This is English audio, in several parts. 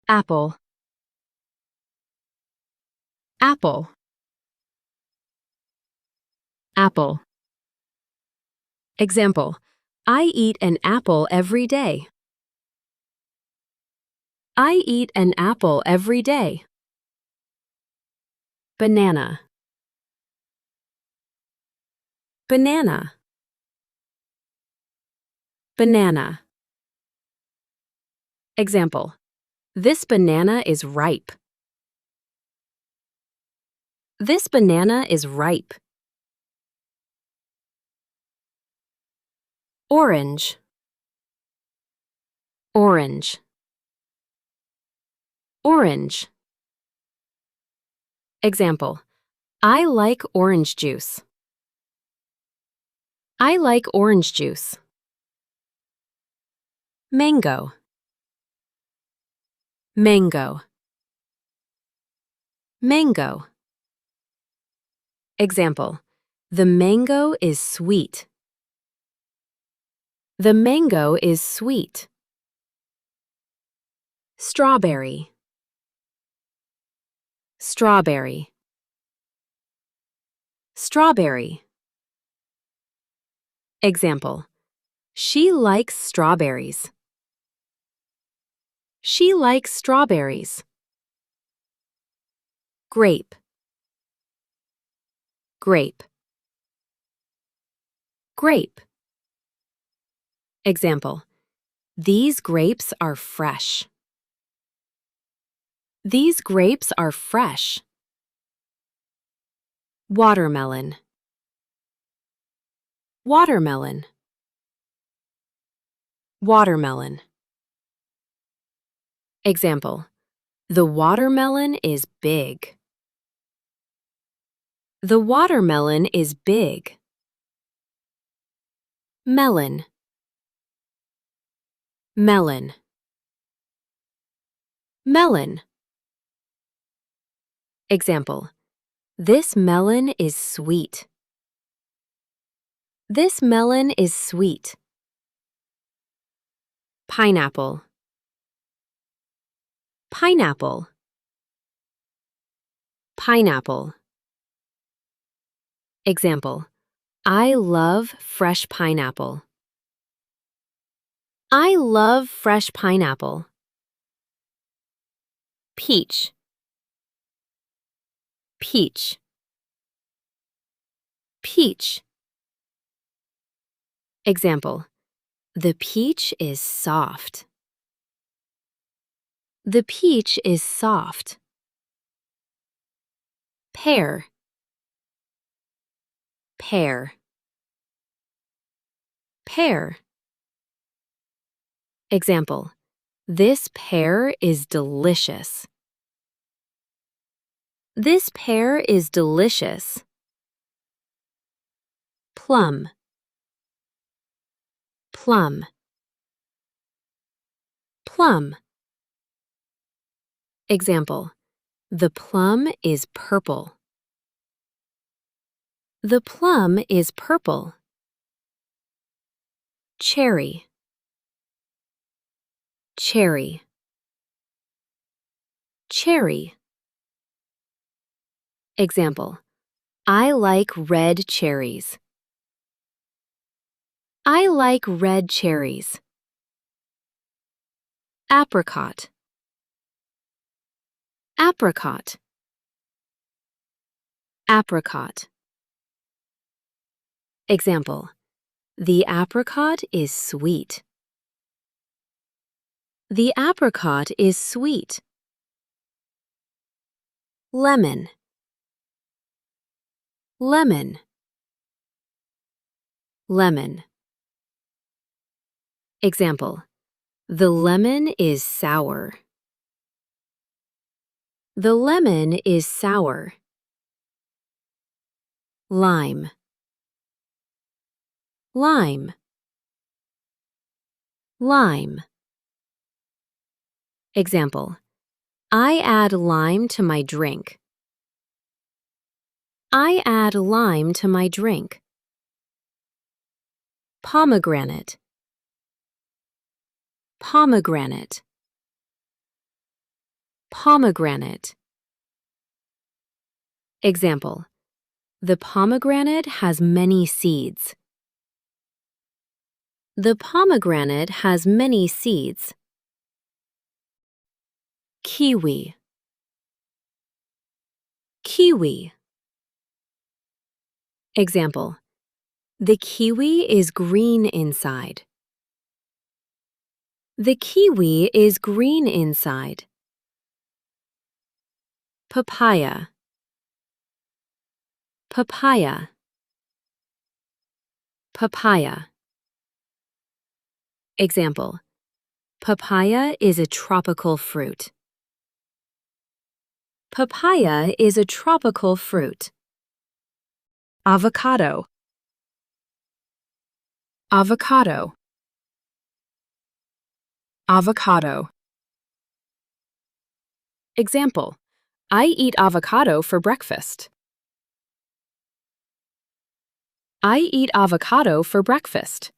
Apple. Apple. Apple. Example: I eat an apple every day. I eat an apple every day. Banana. Banana. Banana. Example: This banana is ripe. This banana is ripe. Orange. Orange. Orange. Example: I like orange juice. I like orange juice. Mango. Mango. Mango. Example: The mango is sweet. The mango is sweet. Strawberry. Strawberry. Strawberry. Example: She likes strawberries. She likes strawberries. Grape. Grape. Grape. Example: These grapes are fresh. These grapes are fresh. Watermelon. Watermelon. Watermelon. Example: The watermelon is big. The watermelon is big. Melon. Melon. Melon. Example: This melon is sweet. This melon is sweet. Pineapple. Pineapple. Pineapple. Example: I love fresh pineapple. I love fresh pineapple. Peach. Peach. Peach. Example: The peach is soft. The peach is soft. Pear. Pear. Pear. Example: This pear is delicious. This pear is delicious. Plum. Plum. Plum. Example: The plum is purple. The plum is purple. Cherry. Cherry. Cherry. Example: I like red cherries. I like red cherries. Apricot. Apricot. Apricot. Example: The apricot is sweet. The apricot is sweet. Lemon. Lemon. Lemon. Example: The lemon is sour. The lemon is sour. Lime. Lime. Lime. Example: I add lime to my drink. I add lime to my drink. Pomegranate. Pomegranate. Pomegranate. Example: the pomegranate has many seeds. The pomegranate has many seeds. Kiwi. Kiwi. Example: the kiwi is green inside. The kiwi is green inside. Papaya. Papaya. Papaya. Example: papaya is a tropical fruit. Papaya is a tropical fruit. Avocado. Avocado. Avocado. Example: I eat avocado for breakfast. I eat avocado for breakfast.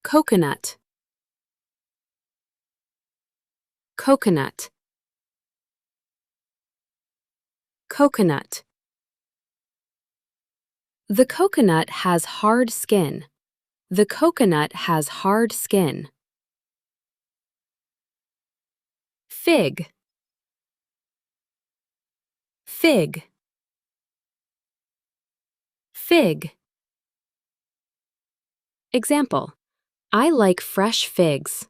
Coconut. Coconut. Coconut. The coconut has hard skin. The coconut has hard skin. Fig. Fig. Fig. Example: I like fresh figs.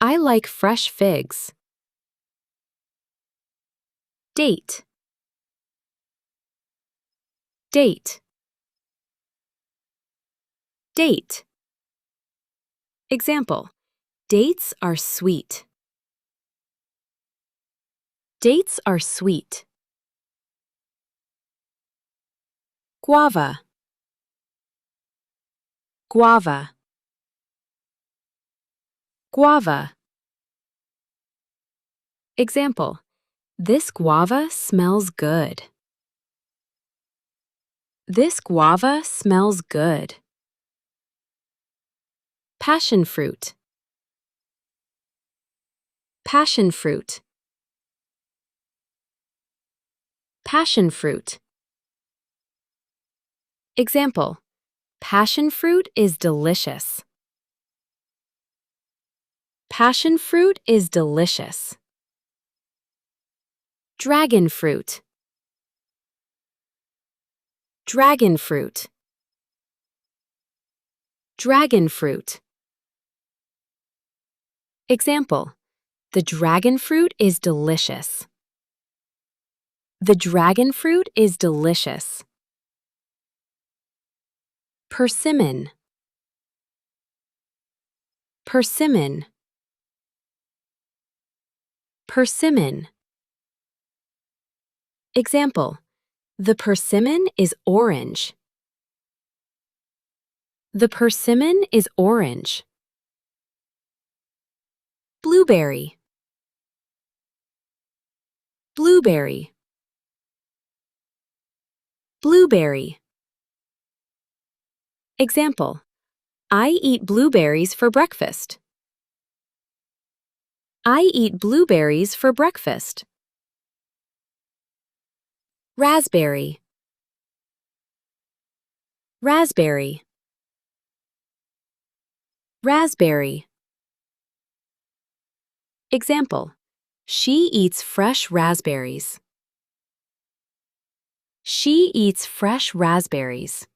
I like fresh figs. Date. Date. Date. Example: dates are sweet. Dates are sweet. Guava. Guava. Guava. Example: this guava smells good. This guava smells good. Passion fruit. Passion fruit. Passion fruit. Example: passion fruit is delicious. Passion fruit is delicious. Dragon fruit. Dragon fruit. Dragon fruit. Example: the dragon fruit is delicious. The dragon fruit is delicious. Persimmon. Persimmon. Persimmon. Example: the persimmon is orange. The persimmon is orange. Blueberry. Blueberry. Blueberry. Example: I eat blueberries for breakfast. I eat blueberries for breakfast. Raspberry. Raspberry. Raspberry. Example: she eats fresh raspberries. She eats fresh raspberries.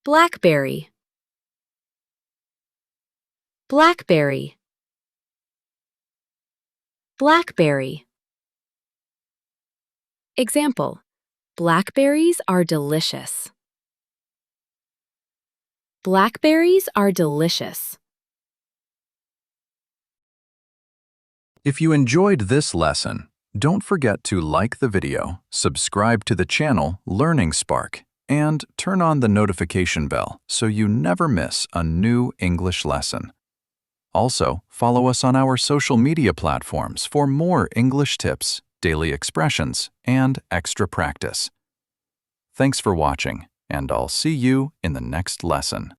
Blackberry. Blackberry. Blackberry. Example: blackberries are delicious. Blackberries are delicious. If you enjoyed this lesson, don't forget to like the video, subscribe to the channel Learning Spark, and turn on the notification bell so you never miss a new English lesson. Also, follow us on our social media platforms for more English tips, daily expressions, and extra practice. Thanks for watching, and I'll see you in the next lesson.